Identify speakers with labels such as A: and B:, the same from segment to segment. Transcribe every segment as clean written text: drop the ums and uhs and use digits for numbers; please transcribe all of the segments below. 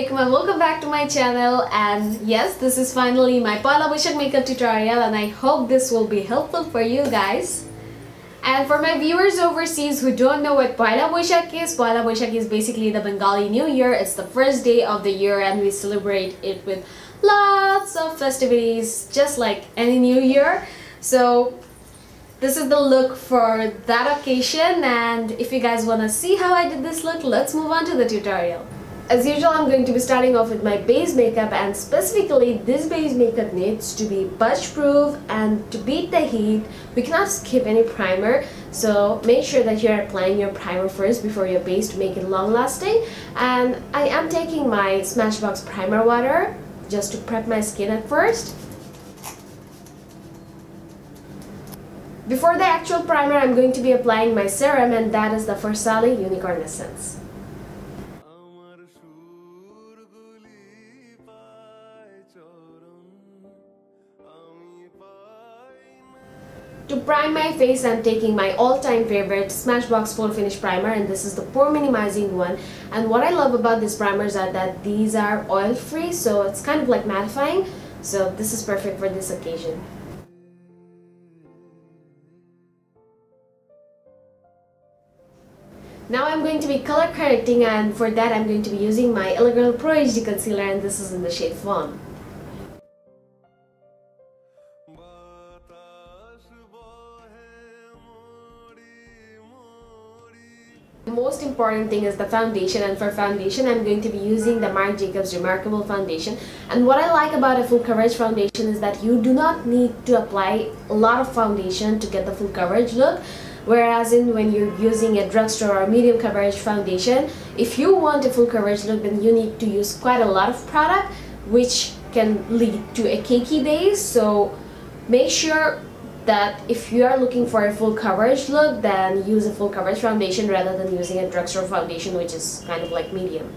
A: Assalamualaikum and welcome back to my channel. And yes, this is finally my Pohela Boishak makeup tutorial, and I hope this will be helpful for you guys. And for my viewers overseas who don't know what Pohela Boishak is basically the Bengali New Year. It's the first day of the year and we celebrate it with lots of festivities just like any new year. So this is the look for that occasion, and if you guys want to see how I did this look, let's move on to the tutorial. As usual, I'm going to be starting off with my base makeup, and specifically this base makeup needs to be budge proof, and to beat the heat we cannot skip any primer, so make sure that you're applying your primer first before your base to make it long lasting. And I am taking my Smashbox primer water just to prep my skin at first. Before the actual primer, I'm going to be applying my serum, and that is the Farsali Unicorn Essence. To prime my face, I'm taking my all-time favorite Smashbox Photofinish primer, and this is the pore minimizing one. And what I love about these primers are that these are oil-free, so it's kind of like mattifying. So this is perfect for this occasion. Now I'm going to be color correcting, and for that I'm going to be using my Alix Pro HD concealer, and this is in the shade Fawn. The most important thing is the foundation, and for foundation I'm going to be using the Marc Remarcable foundation. And what I like about a full coverage foundation is that you do not need to apply a lot of foundation to get the full coverage look. Whereas when you're using a drugstore or medium coverage foundation, if you want a full coverage look, then you need to use quite a lot of product, which can lead to a cakey base. So make sure that if you are looking for a full coverage look, then use a full coverage foundation rather than using a drugstore foundation, which is kind of like medium.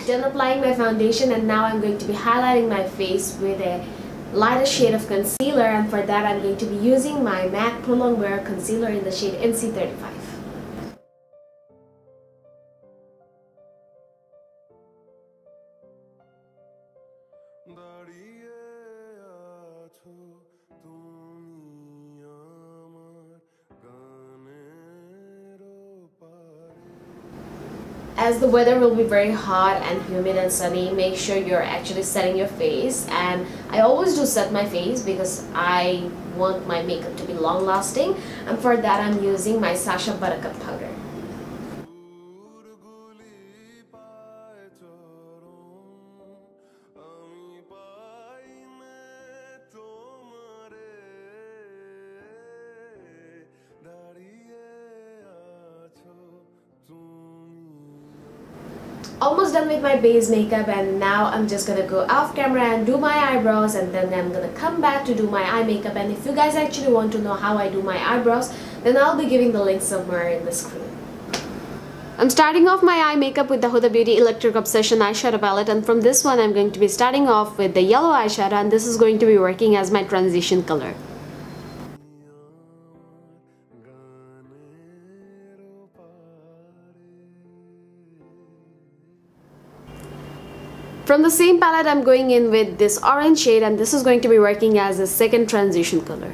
A: Done applying my foundation, and now I'm going to be highlighting my face with a lighter shade of concealer, and for that I'm going to be using my MAC Prolonged Wear Concealer in the shade NC35. As the weather will be very hot and humid and sunny, make sure you're actually setting your face. And I always do set my face because I want my makeup to be long lasting, and for that I'm using my Sacha Buttercup powder. Almost done with my base makeup, and now I'm just gonna go off camera and do my eyebrows, and then I'm gonna come back to do my eye makeup. And if you guys actually want to know how I do my eyebrows, then I'll be giving the link somewhere in the screen. I'm starting off my eye makeup with the Huda Beauty Electric Obsession eyeshadow palette, and from this one I'm going to be starting off with the yellow eyeshadow, and this is going to be working as my transition color. From the same palette I'm going in with this orange shade, and this is going to be working as a second transition color.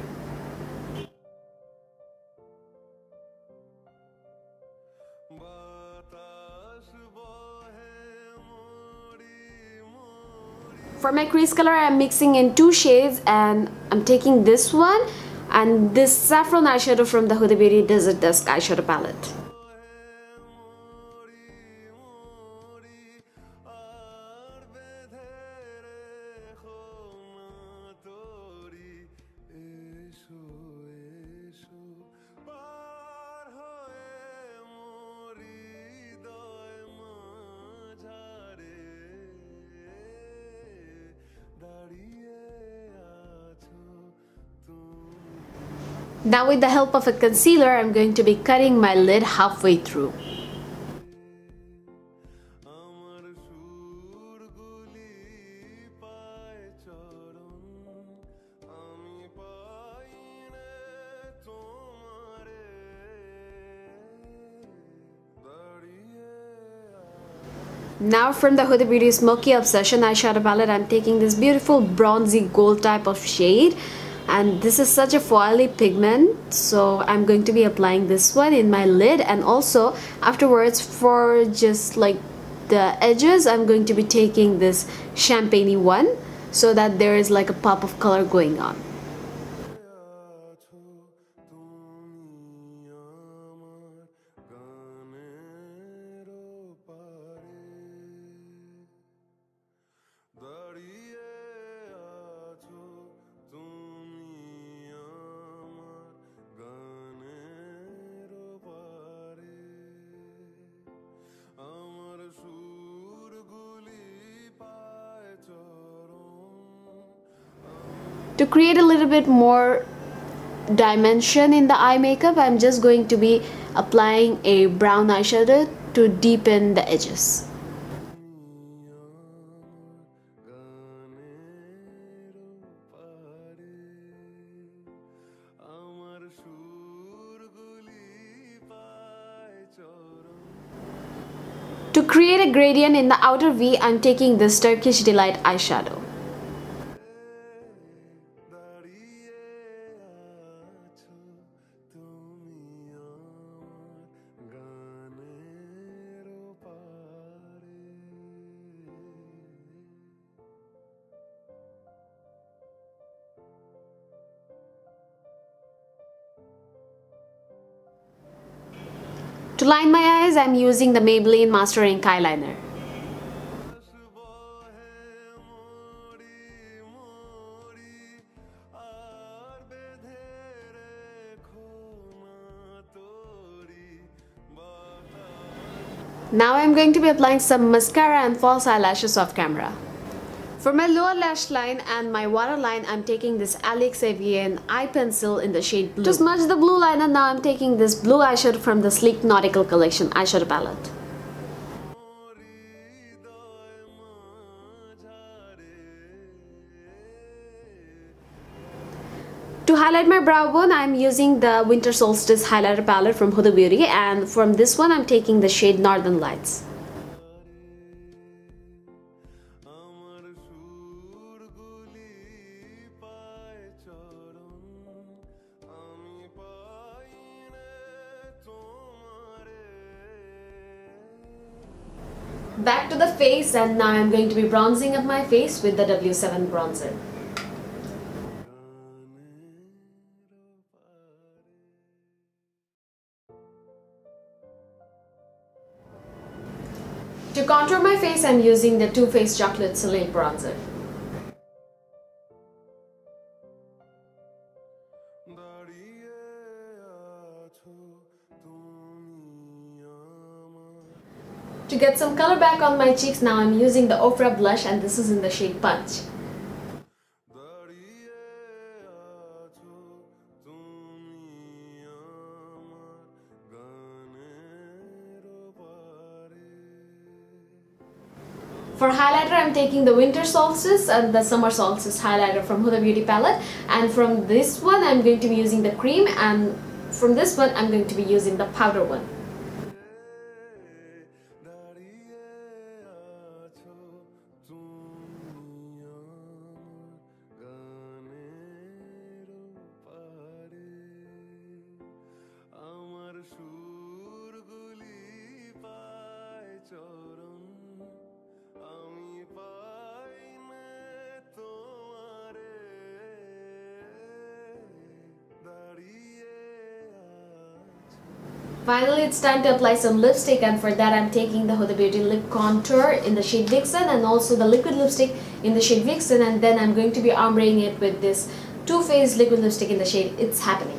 A: For my crease color I'm mixing in two shades, and I'm taking this one and this saffron eyeshadow from the Huda Beauty Desert Dusk eyeshadow palette. Now with the help of a concealer, I'm going to be cutting my lid halfway through. Now from the Huda Beauty Smokey Obsession eyeshadow palette, I'm taking this beautiful bronzy gold type of shade, and this is such a foily pigment, so I'm going to be applying this one in my lid, and also afterwards for just like the edges, I'm going to be taking this champagne-y one so that there is like a pop of color going on. To create a little bit more dimension in the eye makeup, I'm just going to be applying a brown eyeshadow to deepen the edges. To create a gradient in the outer V, I'm taking this Turkish Delight eyeshadow. To line my eyes, I'm using the Maybelline Master Ink Eyeliner. Now I'm going to be applying some mascara and false eyelashes off camera. For my lower lash line and my waterline, I'm taking this Alix Avien eye pencil in the shade blue. To smudge the blue liner, now I'm taking this blue eyeshadow from the sleek Nautical collection eyeshadow palette. To highlight my brow bone, I'm using the Winter Solstice highlighter palette from Huda Beauty, and from this one I'm taking the shade Northern Lights. Back to the face, and now I'm going to be bronzing up my face with the W7 bronzer. To contour my face, I'm using the Too Faced Chocolate Soleil bronzer. To get some color back on my cheeks, now I'm using the Ofra blush, and this is in the shade Punch. For highlighter, I'm taking the Winter Solstice and the Summer Solstice highlighter from Huda Beauty palette, and from this one I'm going to be using the cream, and from this one I'm going to be using the powder one. Finally, it's time to apply some lipstick, and for that I'm taking the Huda Beauty Lip Contour in the shade Vixen and also the liquid lipstick in the shade Vixen, and then I'm going to be ombreing it with this Too Faced liquid lipstick in the shade It's Happening.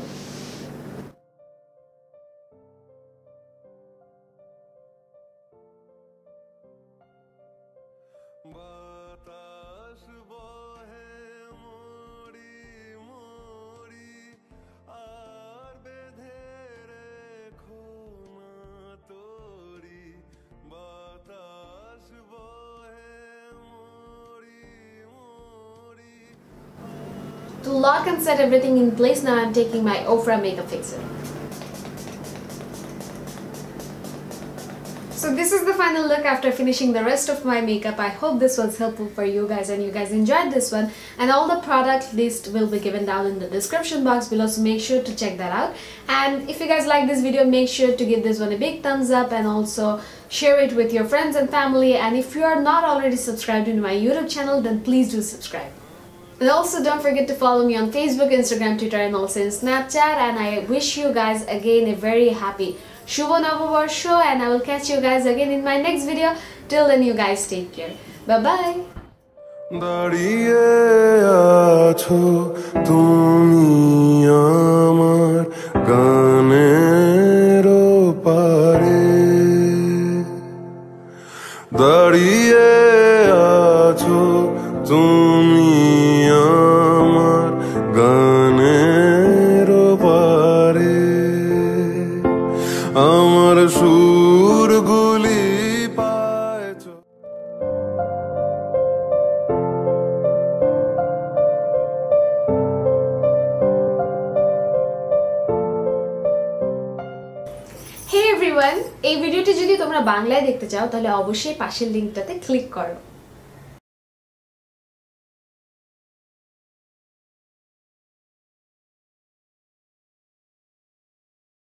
A: To lock and set everything in place, now I'm taking my Ofra makeup fixer. So this is the final look after finishing the rest of my makeup. I hope this was helpful for you guys and you guys enjoyed this one. And all the product list will be given down in the description box below, so make sure to check that out. And if you guys like this video, make sure to give this one a big thumbs up and also share it with your friends and family. And if you are not already subscribed to my YouTube channel, then please do subscribe. And also don't forget to follow me on Facebook, Instagram, Twitter and also in Snapchat. And I wish you guys again a very happy Shuvo Noboborsho, and I will catch you guys again in my next video. Till then, you guys take care. Bye bye. দাঁড়িয়ে আছো তুমি আমার গানের পারে দাঁড়িয়ে আছো তুমি আমার গানের পারে আমার সুরগুলি পাইছো Hey everyone, এই ভিডিওটি যদি তোমরা বাংলায় দেখতে চাও তাহলে অবশ্যই পাশের লিংকটাতে ক্লিক করো।